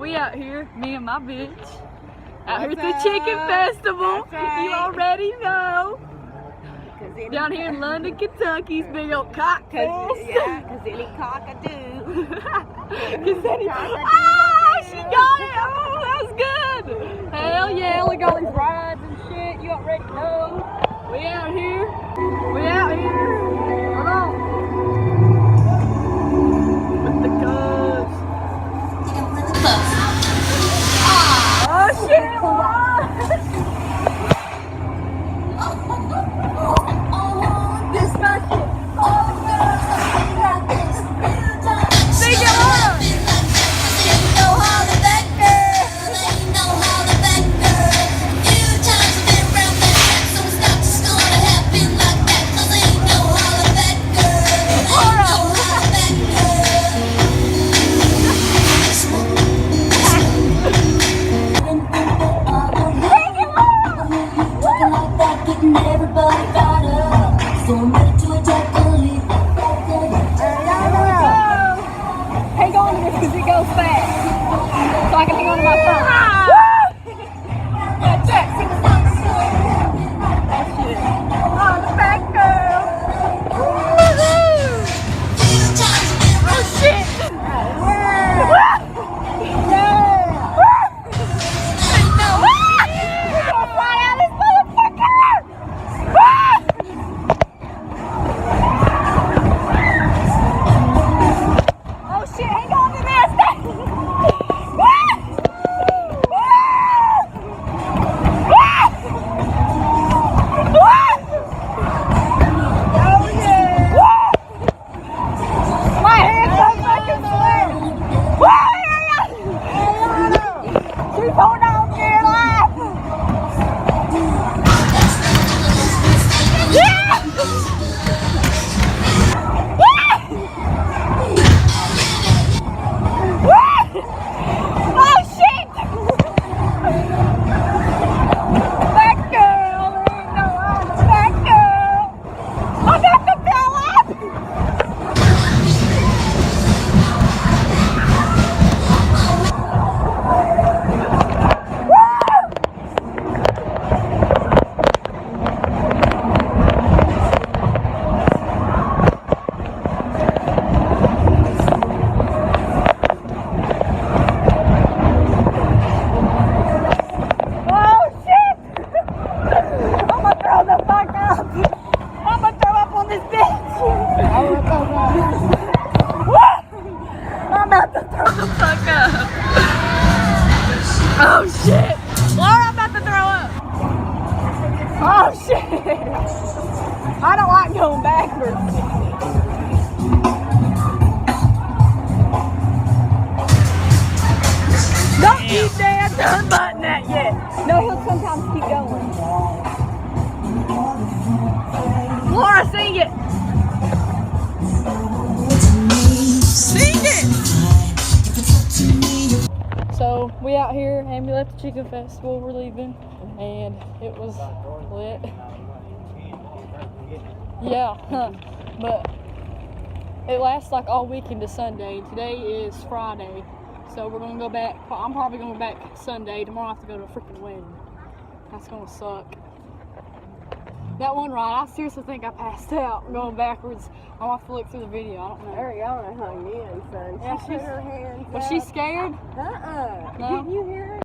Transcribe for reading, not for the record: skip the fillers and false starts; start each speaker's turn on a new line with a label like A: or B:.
A: We out here, me and my bitch, out here at the chicken festival.
B: Right.
A: You already know. Down here in London, Kentucky's big old cock fest.
B: Yeah, cause it ain't cock-a-doo.
A: Oh, she got it! Oh, that's good! Hell yeah, look at all these rides and shit. You already know. We out here. We out here. Hold on. With the cubs. Oh shit! What? This my shit. Sing it on!
C: Everybody got up, so I'm ready to attack the lead.
A: Hang on to this because it goes fast. So I can hang on to my phone. That's it. That shit. Oh, the fat girl. Woohoo! Oh shit! Yeah! We're gonna fly out of this motherfucker! Oh shit, hang on to this! Oh yeah! My hands are fucking sweating! She's holding on to your life! Oh shit! That girl ain't no other. That girl! I got to blow up! Oh shit! I'm gonna throw the fuck up! I'm gonna throw up on this bitch! I'm about to throw the fuck up! Oh shit! Laura, I'm about to throw up! Oh shit! I don't like going backwards. Don't keep that unbutton that yet. No, he'll sometimes keep going. Laura, sing it. Sing it. So we out here and we left the chicken festival. We're leaving, and it was lit. Yeah, but it lasts like all weekend to Sunday. Today is Friday. So we're gonna go back. I'm probably gonna go back Sunday. Tomorrow I have to go to a freaking wedding. That's gonna suck. That one ride, I seriously think I passed out going backwards. I'll have to look through the video. I don't know.
B: Ariana hung in, son.
A: Yeah,
B: She put her hands
A: Was
B: up.
A: she scared?
B: Uh-uh.